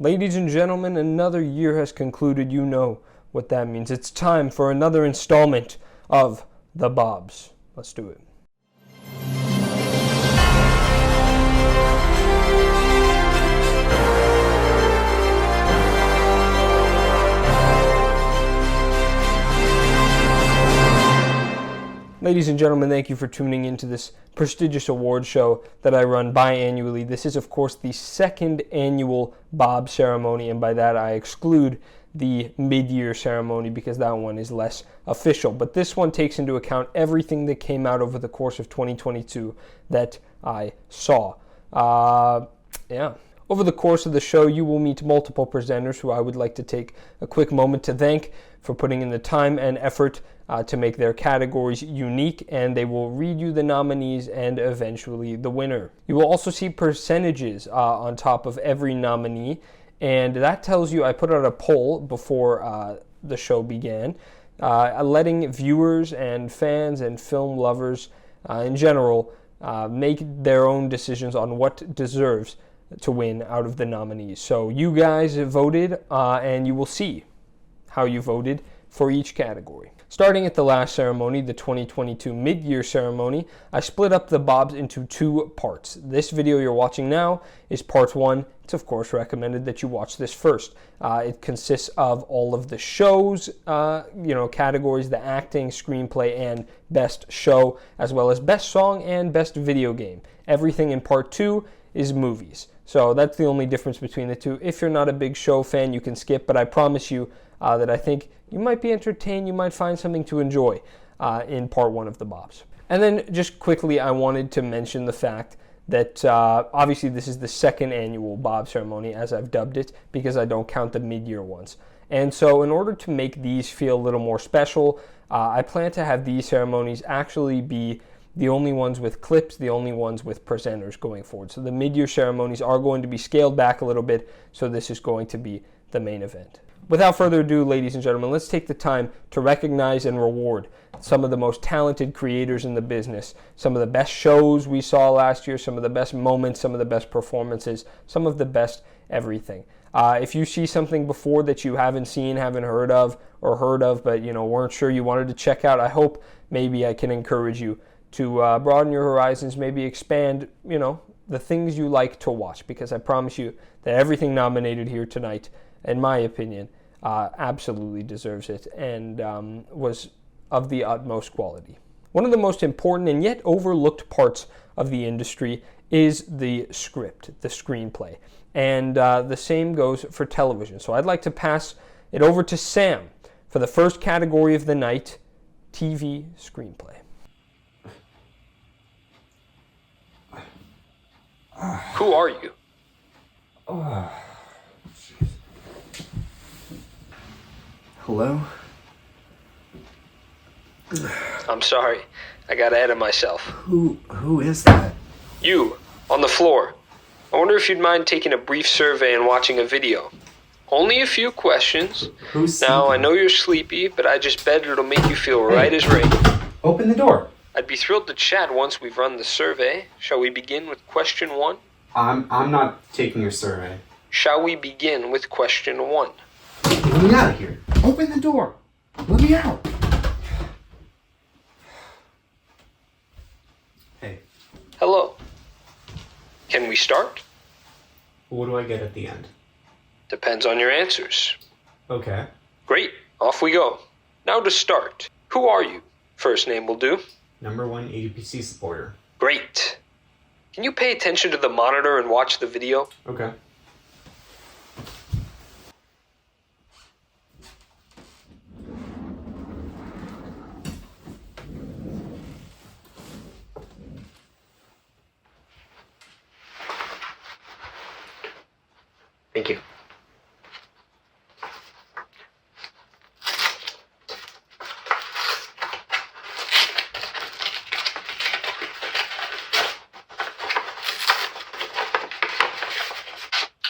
Ladies and gentlemen, another year has concluded. You know what that means. It's time for another installment of The Bobs. Let's do it. Ladies and gentlemen, thank you for tuning into this prestigious award show that I run biannually. This is, of course, the second annual Bob ceremony, and by that I exclude the mid-year ceremony because that one is less official. But this one takes into account everything that came out over the course of 2022 that I saw. Over the course of the show, you will meet multiple presenters who I would like to take a quick moment to thank for putting in the time and effort to make their categories unique, and they will read you the nominees and eventually the winner. You will also see percentages on top of every nominee, and that tells you, I put out a poll before the show began, letting viewers and fans and film lovers in general make their own decisions on what deserves to win out of the nominees. So you guys voted, and you will see how you voted for each category. Starting at the last ceremony, the 2022 mid-year ceremony, I split up the Bobs into two parts. This video you're watching now is part one. It's of course recommended that you watch this first. It consists of all of the shows, categories, the acting, screenplay, and best show, as well as best song and best video game. Everything in part two is movies. So that's the only difference between the two. If you're not a big show fan, you can skip, but I promise you that I think you might be entertained, you might find something to enjoy in part one of the Bobs. And then just quickly, I wanted to mention the fact that obviously this is the second annual Bob ceremony, as I've dubbed it, because I don't count the mid-year ones. And so in order to make these feel a little more special, I plan to have these ceremonies actually be the only ones with clips, the only ones with presenters going forward. So the mid-year ceremonies are going to be scaled back a little bit, so this is going to be the main event. Without further ado, ladies and gentlemen, let's take the time to recognize and reward some of the most talented creators in the business, some of the best shows we saw last year, some of the best moments, some of the best performances, some of the best everything. If you see something before that you haven't seen, haven't heard of, but weren't sure you wanted to check out, I hope maybe I can encourage you to broaden your horizons, maybe expand, the things you like to watch, because I promise you that everything nominated here tonight, in my opinion, absolutely deserves it and was of the utmost quality. One of the most important and yet overlooked parts of the industry is the script, the screenplay. And the same goes for television. So I'd like to pass it over to Sam for the first category of the night, TV screenplay. Who are you? Hello? I'm sorry. I got ahead of myself. Who is that? You, on the floor. I wonder if you'd mind taking a brief survey and watching a video. Only a few questions. Who's Now, sleeping? I know you're sleepy, but I just bet it'll make you feel right as rain. Open the door. I'd be thrilled to chat once we've run the survey. Shall we begin with question one? I'm not taking your survey. Shall we begin with question one? Let me out of here. Open the door. Let me out. Hey, Hello. Can we start? what do I get at the end? Depends on your answers. Okay. Great. Off we go. Now to start. Who are you? First name will do. Number one ADPC supporter. Great. Can you pay attention to the monitor and watch the video? Okay. Thank you.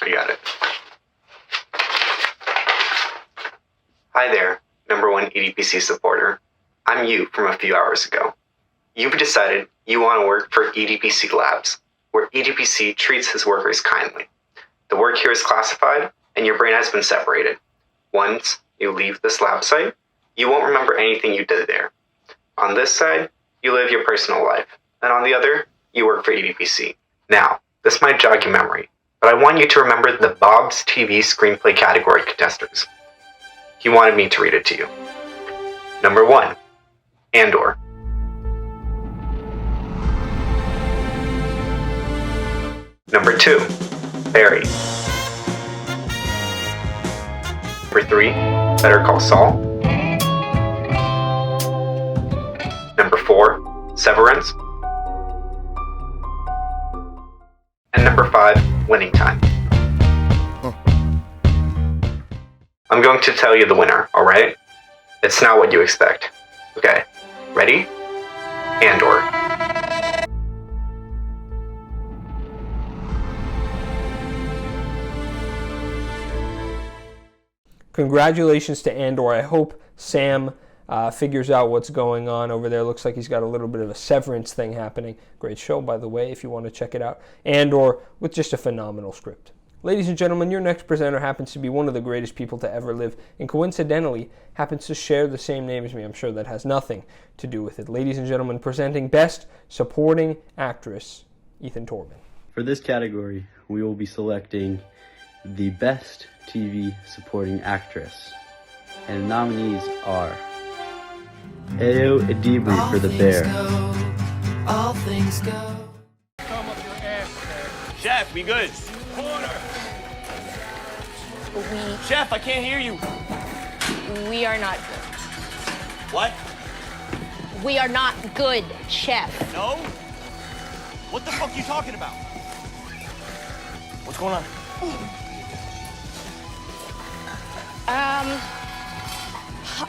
I got it. Hi there, number one EDPC supporter. I'm you from a few hours ago. You've decided you want to work for EDPC Labs, where EDPC treats his workers kindly. The work here is classified, and your brain has been separated. Once you leave this lab site, you won't remember anything you did there. On this side, you live your personal life, and on the other, you work for EDPC. Now, this might jog your memory, but I want you to remember the Bob's TV Screenplay category contestants. He wanted me to read it to you. Number 1, Andor. Number 2, Barry. Number 3, Better Call Saul. Number 4, Severance. And number 5, Winning Time. I'm going to tell you the winner, alright? It's not what you expect. Okay, ready? Andor. Congratulations to Andor. I hope Sam figures out what's going on over there. Looks like he's got a little bit of a severance thing happening. Great show, by the way, if you want to check it out. Andor with just a phenomenal script. Ladies and gentlemen, your next presenter happens to be one of the greatest people to ever live, and coincidentally happens to share the same name as me. I'm sure that has nothing to do with it. Ladies and gentlemen, presenting Best Supporting Actress, Ethan Torben. For this category, we will be selecting the Best TV Supporting Actress. And the nominees are Ayo Edebiri for The Bear. All things go. Come up your ass, man. Chef, we good? Chef, I can't hear you. We are not good. What? We are not good, chef. No? What the fuck are you talking about? What's going on?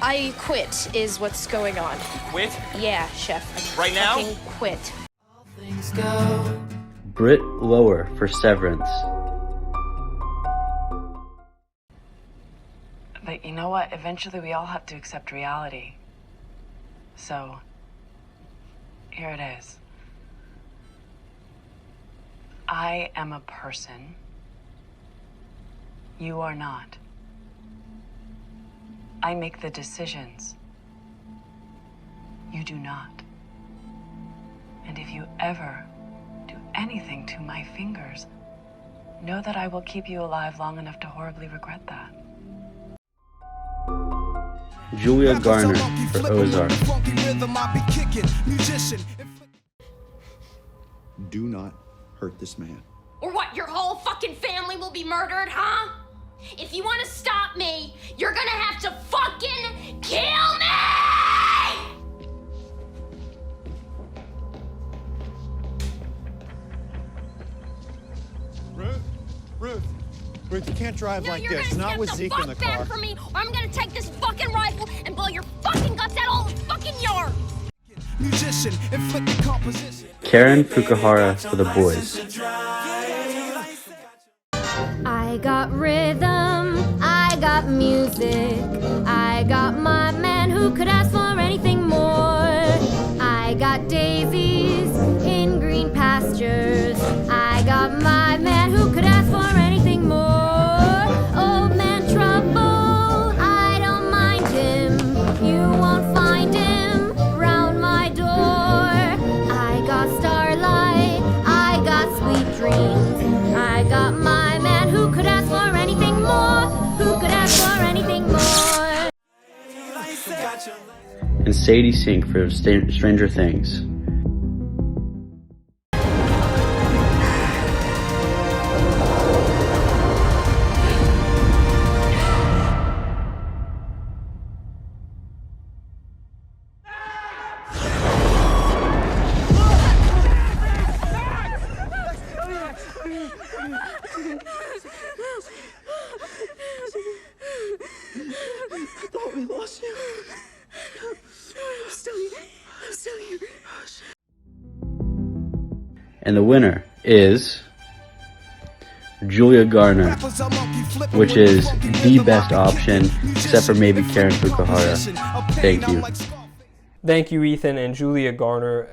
I quit is what's going on. Quit? Yeah, chef. Right now? Fucking quit. All things go. Britt Lower for Severance. But you know what? Eventually we all have to accept reality. So, here it is. I am a person. You are not. I make the decisions. You do not. And if you ever do anything to my fingers, know that I will keep you alive long enough to horribly regret that. Julia Garner for Ozark. Do not hurt this man. Or what, your whole fucking family will be murdered, huh? If you want to stop me, you're gonna have to fucking kill me! Ruth, you can't drive like you're this. gonna Not with step Zeke the in the fuck back car. from me, or I'm gonna take this fucking rifle and blow your fucking guts out all the fucking yard! Musician, inflicted composition. Karen Fukuhara for The Boys. I got rhythm, I got music, I got my man who could ask for anything more. I got daisies in green pastures, I got my man who could ask for anything more. Old man trouble, I don't mind him, you won't find him round my door. I got starlight, I got sweet dreams, I got my man who could ask for anything more, who could ask for anything more. And Sadie Sink for Stranger Things. I thought we lost you. I'm still here. And the winner is Julia Garner, which is the best option, except for maybe Karen Fukuhara. Thank you. Thank you, Ethan. And Julia Garner,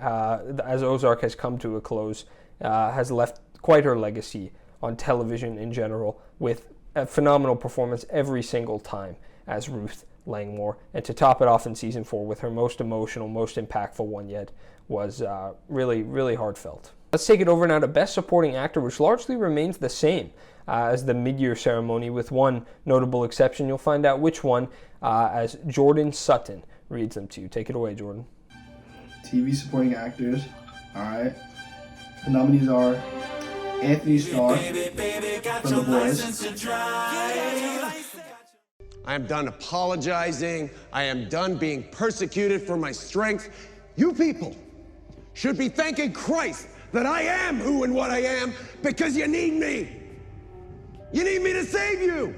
as Ozark has come to a close, has left quite her legacy on television in general, with a phenomenal performance every single time as Ruth Langmore. And to top it off in season 4 with her most emotional, most impactful one yet was really, really heartfelt. Let's take it over now to Best Supporting Actor, which largely remains the same as the mid-year ceremony, with one notable exception. You'll find out which one as Jordan Sutton reads them to you. Take it away, Jordan. TV Supporting Actors. Alright. The nominees are Anthony Starr from The Boys. I am done apologizing. I am done being persecuted for my strength. You people should be thanking Christ that I am who and what I am, because you need me. You need me to save you.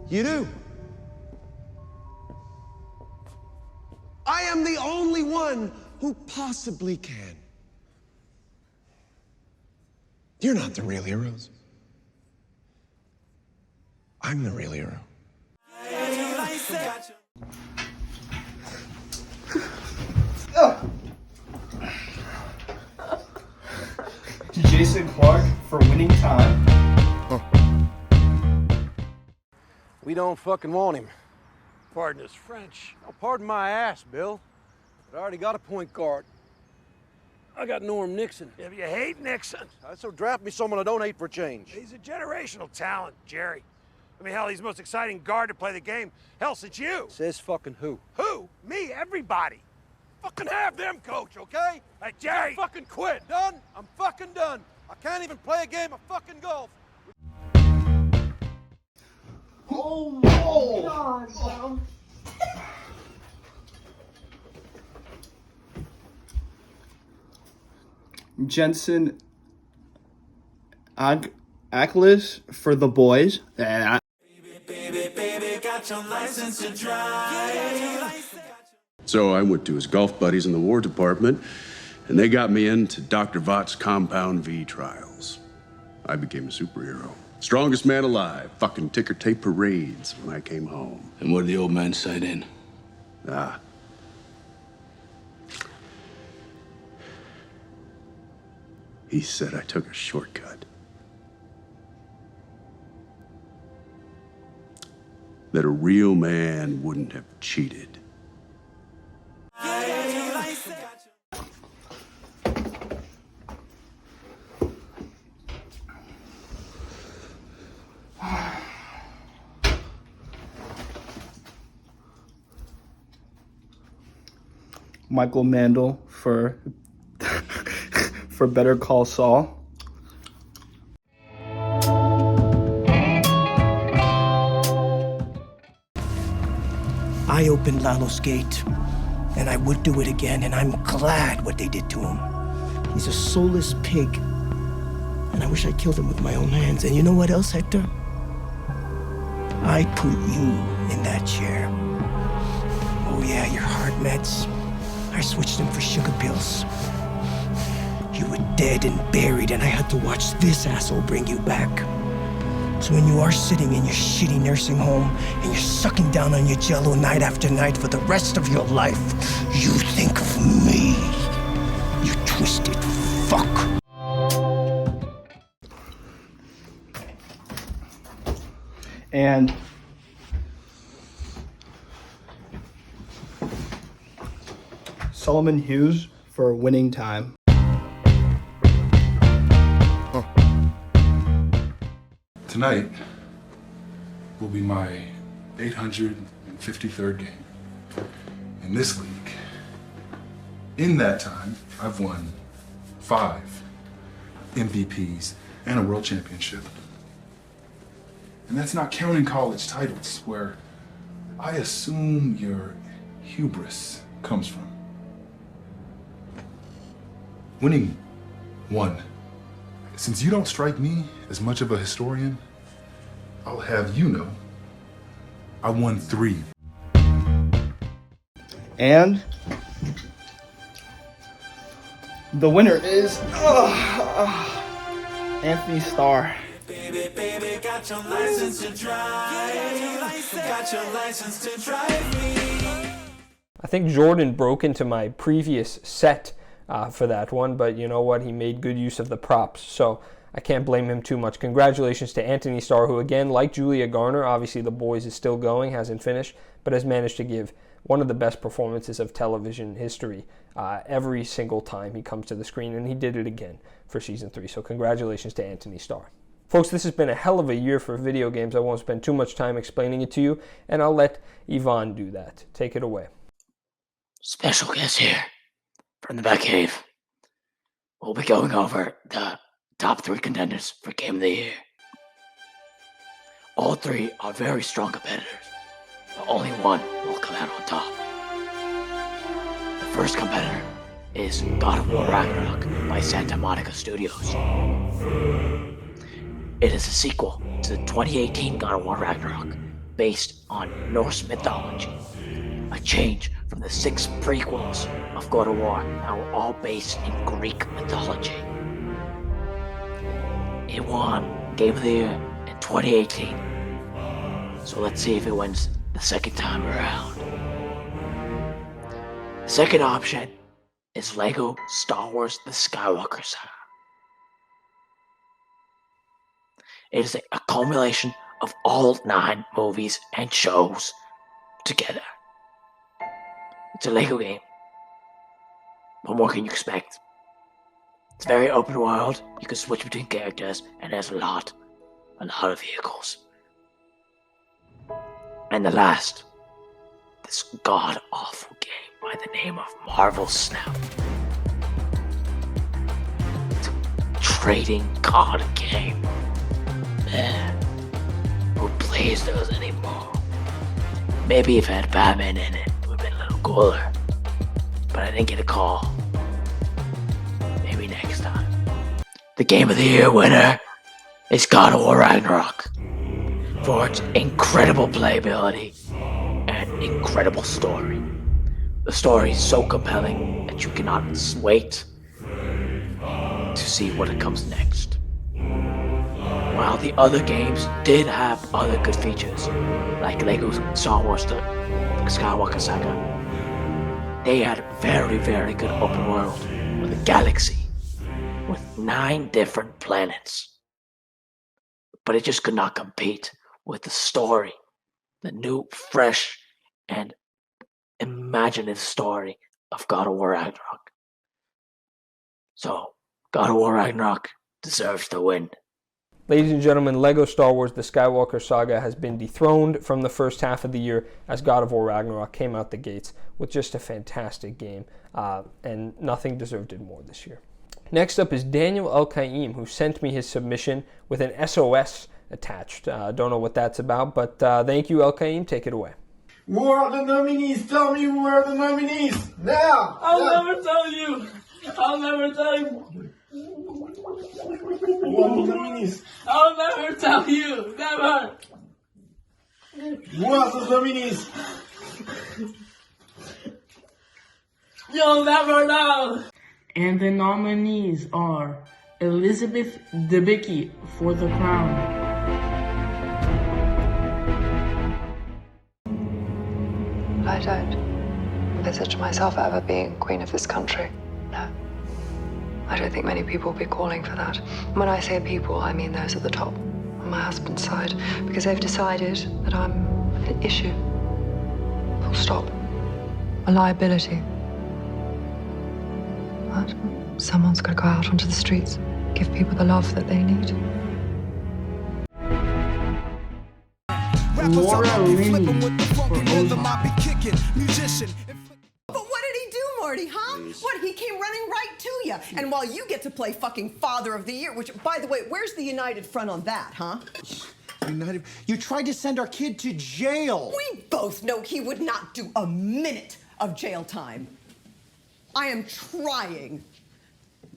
You do. I am the only one who possibly can. You're not the real heroes. I'm the real hero. Jason Clark for Winning Time. We don't fucking want him. Pardon his French. Oh, pardon my ass, Bill. But I already got a point guard. I got Norm Nixon. If you hate Nixon. So draft me someone I don't hate for a change. He's a generational talent, Jerry. I mean, hell, he's the most exciting guard to play the game. Hell, since you. Says fucking who? Who? Me, everybody. Fucking have them, coach, okay? Hey, Jerry. I fucking quit. Done? I'm fucking done. I can't even play a game of fucking golf. Oh, no! God, bro. Jensen Ackles for The Boys. Baby, got your license to drive. So I went to his golf buddies in the War Department, and they got me into Dr. Vought's Compound V trials. I became a superhero. Strongest man alive, fucking ticker tape parades when I came home. And what did the old man say then? He said I took a shortcut. That a real man wouldn't have cheated. Michael Mandel for Better Call Saul. I opened Lalo's gate, and I would do it again, and I'm glad what they did to him. He's a soulless pig, and I wish I killed him with my own hands. And you know what else, Hector? I put you in that chair. Oh yeah, your heart meds. I switched them for sugar pills. You were dead and buried, and I had to watch this asshole bring you back. So when you are sitting in your shitty nursing home and you're sucking down on your Jell-O night after night for the rest of your life, you think of me, you twisted fuck. And Solomon Hughes for Winning Time. Tonight will be my 853rd game in this league. In that time, I've won 5 MVPs and a world championship. And that's not counting college titles, where I assume your hubris comes from. Winning 1. Since you don't strike me as much of a historian, I'll have you know, I won 3. And the winner is Anthony Starr. Baby, got your license to drive. Got your license to drive me. I think Jordan broke into my previous set for that one, but you know what? He made good use of the props. So I can't blame him too much. Congratulations to Anthony Starr, who again, like Julia Garner, obviously The Boys is still going, hasn't finished, but has managed to give one of the best performances of television history every single time he comes to the screen, and he did it again for season 3. So congratulations to Anthony Starr. Folks, this has been a hell of a year for video games. I won't spend too much time explaining it to you, and I'll let Yvonne do that. Take it away. Special guest here from the Batcave. We'll be going over the top 3 contenders for Game of the Year. All 3 are very strong competitors, but only one will come out on top. The first competitor is God of War Ragnarok by Santa Monica Studios. It is a sequel to the 2018 God of War Ragnarok, based on Norse mythology, a change from the 6 prequels of God of War that were all based in Greek mythology. It won Game of the Year in 2018, so let's see if it wins the second time around. The second option is Lego Star Wars The Skywalker Saga. It is a culmination of all 9 movies and shows together. It's a Lego game. What more can you expect? It's very open world. You can switch between characters, and there's a lot of vehicles. And the last, this god-awful game by the name of Marvel Snap. It's a trading card game. Who plays those anymore? Maybe if it had Batman in it, it would have been a little cooler. But I didn't get a call. Maybe next time. The Game of the Year winner is God of War Ragnarok for its incredible playability and incredible story. The story is so compelling that you cannot wait to see what comes next. While the other games did have other good features, like Lego Star Wars The Skywalker Saga, they had a very, very good open world with a galaxy with 9 different planets. But it just could not compete with the story, the new, fresh, and imaginative story of God of War Ragnarok. So, God of War Ragnarok deserves to win. Ladies and gentlemen, Lego Star Wars The Skywalker Saga has been dethroned from the first half of the year as God of War Ragnarok came out the gates with just a fantastic game, and nothing deserved it more this year. Next up is Daniel El-Qaim, who sent me his submission with an SOS attached. Don't know what that's about, but thank you, El-Qaim. Take it away. Who are the nominees? Tell me who are the nominees! Now! I'll never tell you! I'll never tell you! Who are the nominees? I'll never tell you! Never! Who are the nominees? You'll never know! And the nominees are Elizabeth Debicki for The Crown. I don't envisage myself ever being queen of this country. No. I don't think many people will be calling for that. When I say people, I mean those at the top, on my husband's side, because they've decided that I'm an issue. Full stop. A liability. But someone's got to go out onto the streets, give people the love that they need. Laura Linney for Ozark. But what did he do, Marty, huh? What, he came running right to you. And while you get to play fucking Father of the Year, which, by the way, where's the United Front on that, huh? United, you tried to send our kid to jail. We both know he would not do a minute of jail time. I am trying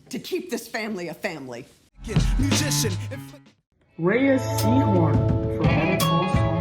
to keep this family a family. Musician. Rhea Seahorn for Better Call Saul.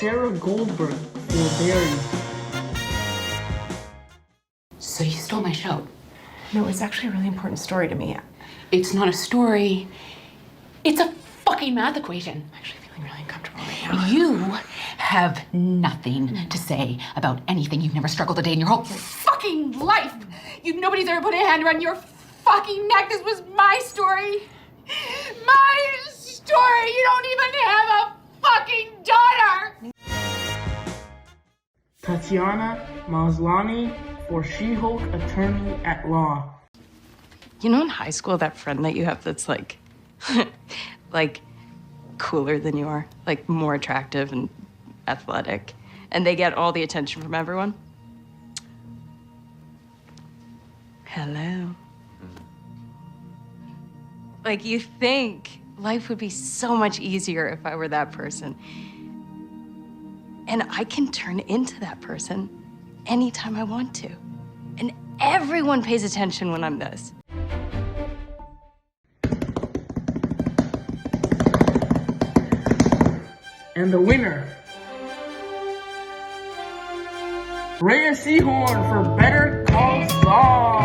Sarah Goldberg for Barry. So you stole my show? No, it's actually a really important story to me. It's not a story. It's a fucking math equation. I'm actually feeling really uncomfortable right now. You have nothing to say about anything. You've never struggled a day in your whole fucking life. Nobody's ever put a hand around your fucking neck. This was my story. My story. You don't even have a fucking daughter. Tatiana Maslany for She-Hulk Attorney at Law. You know in high school that friend that you have that's like, like cooler than you are, like more attractive and athletic, and they get all the attention from everyone? Hello. Like you think life would be so much easier if I were that person. And I can turn into that person anytime I want to. And everyone pays attention when I'm this. And the winner, Rhea Seehorn for Better Call Saul.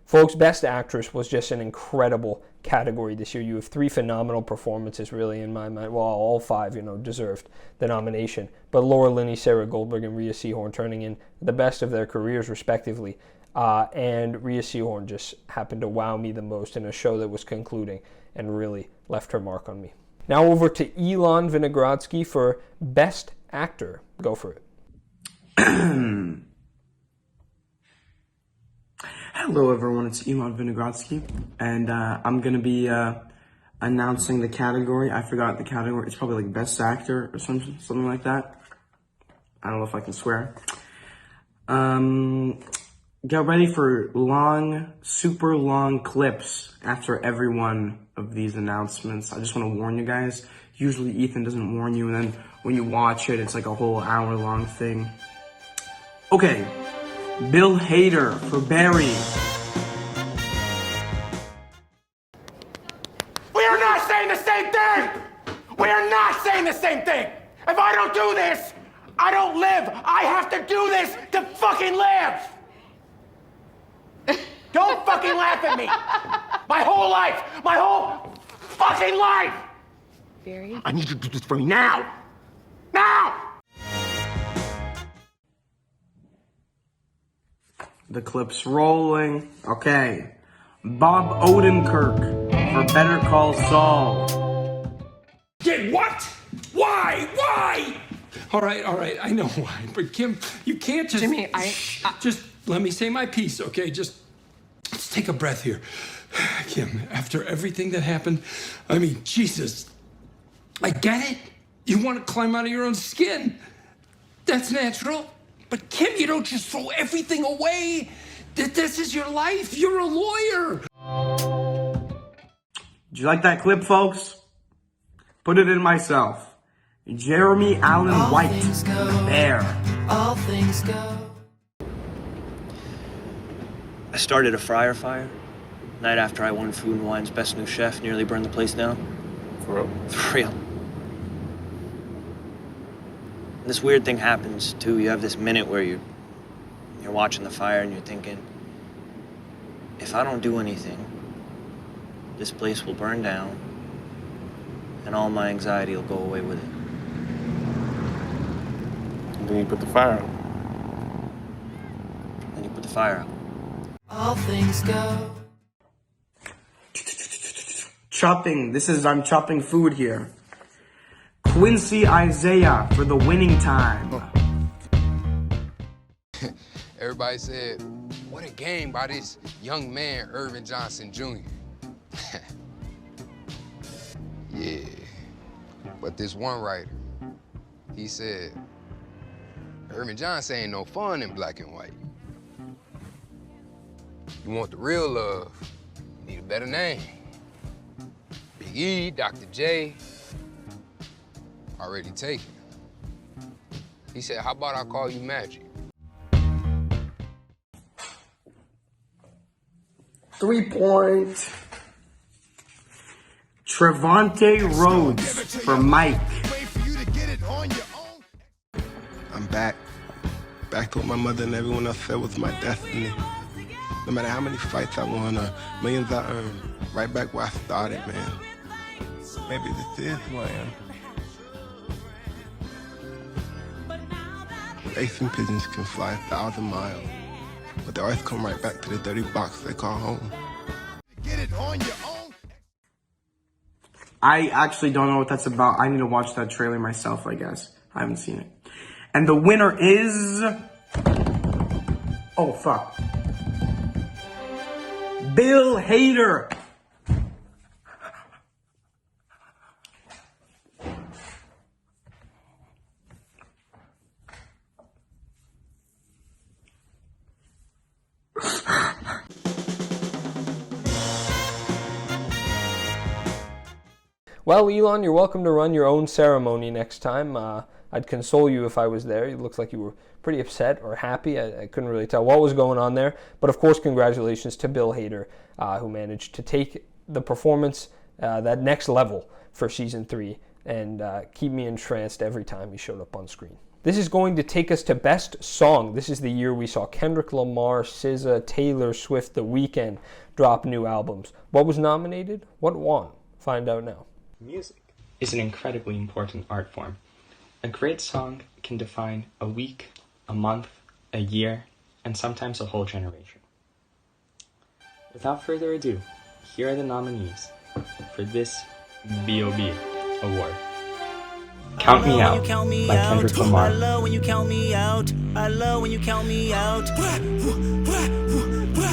Folks, Best Actress was just an incredible category this year. You have 3 phenomenal performances, really, in my mind. Well, all 5, deserved the nomination. But Laura Linney, Sarah Goldberg, and Rhea Seehorn turning in the best of their careers, respectively. And Rhea Seehorn just happened to wow me the most in a show that was concluding and really left her mark on me. Now over to Elon Vinogradsky for Best Actor. Go for it. Hello everyone, it's Elon Vinogradsky, and I'm going to be announcing the category. I forgot the category. It's probably like Best Actor or something like that. I don't know if I can swear. Get ready for long, super long clips after every one of these announcements. I just want to warn you guys. Usually Ethan doesn't warn you, and then when you watch it, it's like a whole hour-long thing. Okay, Bill Hader for Barry. We are not saying the same thing! We are not saying the same thing! If I don't do this, I don't live! I have to do this to fucking live! Don't fucking laugh at me! My whole life! My whole fucking life! Barry? I need you to do this for me now! Now! The clip's rolling. Okay. Bob Odenkirk for Better Call Saul. Did what? Why? Why? All right, I know why. But Kim, you can't just... Jimmy, Just let me say my piece, okay? Let's take a breath here. Kim, after everything that happened, I mean, Jesus, I get it. You want to climb out of your own skin. That's natural. But Kim, you don't just throw everything away. This is your life. You're a lawyer. Did you like that clip, folks? Put it in myself. Jeremy Allen White, Bear. All things go. I started a fryer fire. Night after I won Food and Wine's Best New Chef, nearly burned the place down. For real? For real. This weird thing happens, too. You have this minute where you're watching the fire and you're thinking, if I don't do anything, this place will burn down and all my anxiety will go away with it. And then you put the fire out. Then you put the fire out. All things go. Chopping. I'm chopping food here. Quincy Isaiah for The Winning Time. Everybody said, what a game by this young man, Irvin Johnson Jr. Yeah, but this one writer, he said, Irvin Johnson ain't no fun in black and white. You want the real love, you need a better name. Big E, Dr. J, already taken. He said, how about I call you Magic? 3-point. Trevante Rhodes for Mike. back to what my mother and everyone else said was my destiny. No matter how many fights I won or millions I earned, right back where I started, man. Maybe this is who I am. Racing pigeons can fly 1,000 miles, but they always come right back to the dirty box they call home. Get it on your own. I actually don't know what that's about. I need to watch that trailer myself, I guess. I haven't seen it. And the winner is... Oh, fuck. Bill Hader. Well, Elon, you're welcome to run your own ceremony next time. I'd console you if I was there. It looks like you were pretty upset or happy. I couldn't really tell what was going on there. But of course, congratulations to Bill Hader, who managed to take the performance that next level for Season 3 and keep me entranced every time he showed up on screen. This is going to take us to Best Song. This is the year we saw Kendrick Lamar, SZA, Taylor Swift, The Weeknd drop new albums. What was nominated? What won? Find out now. Music is an incredibly important art form. A great song can define a week, a month, a year, and sometimes a whole generation. Without further ado, here are the nominees for this B.O.B. award. Count Me Out by Kendrick Lamar. I love when you count me out. I love when you count me out.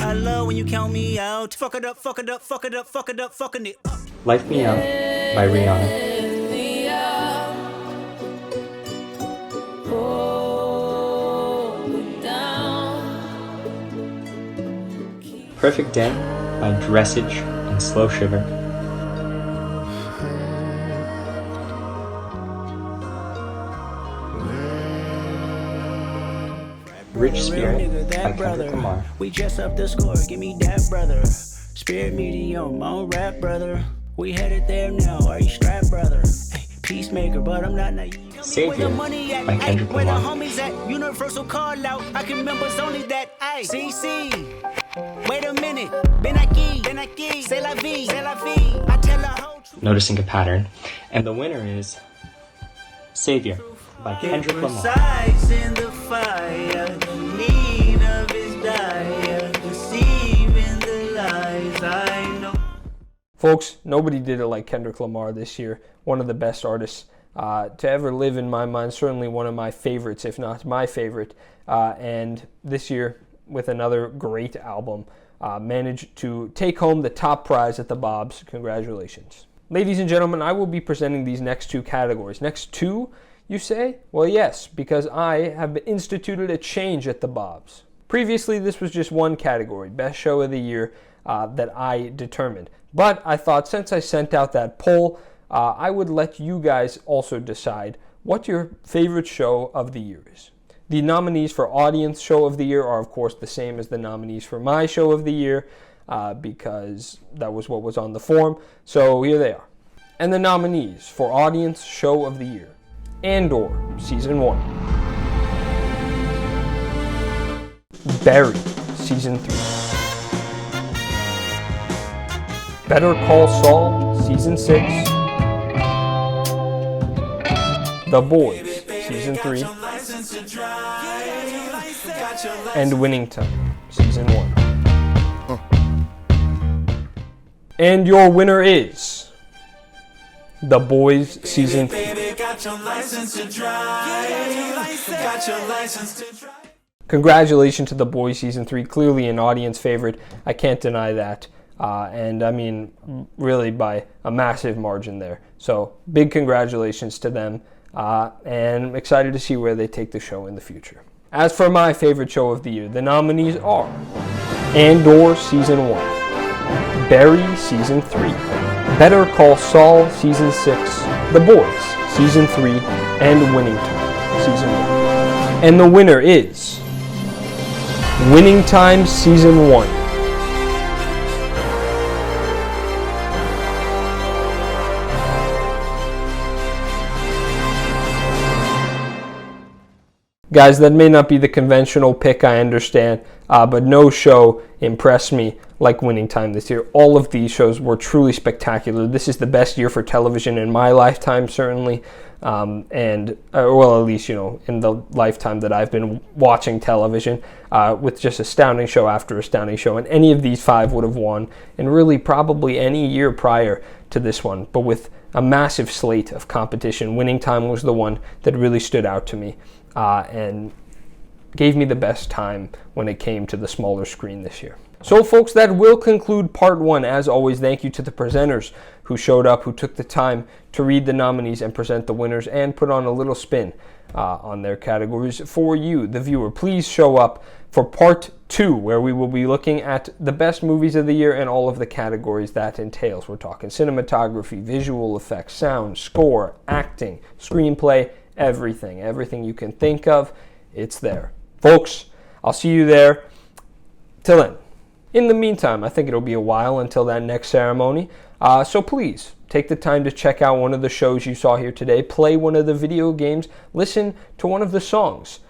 I love when you count me out. Fuck it up, fuck it up, fuck it up, fuck it up, fucking it up. Life Me Out by Rihanna. Perfect Day by Dressage and Slow Shiver. Rich Spirit by Kendrick Lamar. We dress up the score, give me that, brother. Spirit medium, on rap, brother. We headed there now, are you strapped, brother? Hey, peacemaker, but I'm not naive. Savior by Kendrick Where the Lamar. homies at? Universal call out. I can remember it's only that. Ay, CC. Wait a minute. Ben aquí, c'est la vie, c'est la vie. I tell a whole truth. Noticing a pattern. And the winner is Savior by Kendrick Lamar. Sides in the fire, the need of his dire, deceiving the lies I know. Folks, nobody did it like Kendrick Lamar this year. One of the best artists to ever live in my mind. Certainly one of my favorites, if not my favorite. And this year, with another great album, managed to take home the top prize at the Bobs. Congratulations. Ladies and gentlemen, I will be presenting these next two categories. Next two, you say? Well, yes, because I have instituted a change at the Bobs. Previously, this was just one category, Best Show of the Year, that I determined. But I thought since I sent out that poll, I would let you guys also decide what your favorite show of the year is. The nominees for Audience Show of the Year are, of course, the same as the nominees for my Show of the Year, because that was what was on the form. So here they are. And the nominees for Audience Show of the Year: Andor Season 1, Barry Season 3, Better Call Saul Season 6, The Boys Season 3, and Winning Time Season 1. And your winner is The Boys Season 3. Congratulations to The Boys Season 3. Clearly an audience favorite. I can't deny that. And I mean, really by a massive margin there. So big congratulations to them. And I'm excited to see where they take the show in the future. As for my favorite show of the year, the nominees are Andor Season 1, Barry Season 3, Better Call Saul Season 6, The Boys Season 3, and Winning Time Season 1. And the winner is Winning Time Season 1. Guys, that may not be the conventional pick, I understand, but no show impressed me like Winning Time this year. All of these shows were truly spectacular. This is the best year for television in my lifetime, certainly, well, at least, in the lifetime that I've been watching television, with just astounding show after astounding show. And any of these 5 would have won, and really probably any year prior to this one. But with a massive slate of competition, Winning Time was the one that really stood out to me and gave me the best time when it came to the smaller screen this year. So folks, that will conclude part 1. As always, thank you to the presenters who showed up, who took the time to read the nominees and present the winners and put on a little spin on their categories for you, the viewer. Please show up for part 2, where we will be looking at the best movies of the year and all of the categories that entails. We're talking cinematography, visual effects, sound, score, acting, screenplay, everything you can think of, it's there. Folks, I'll see you there. Till then. In the meantime, I think it'll be a while until that next ceremony, so please take the time to check out one of the shows you saw here today, play one of the video games, listen to one of the songs.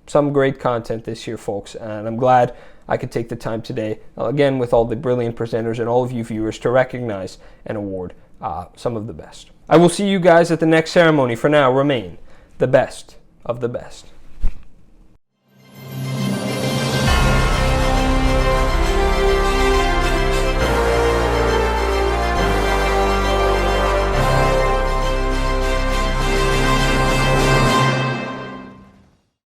Some great content this year, folks, and I'm glad I could take the time today, again with all the brilliant presenters and all of you viewers, to recognize and award some of the best. I will see you guys at the next ceremony. For now, remain the best of the best.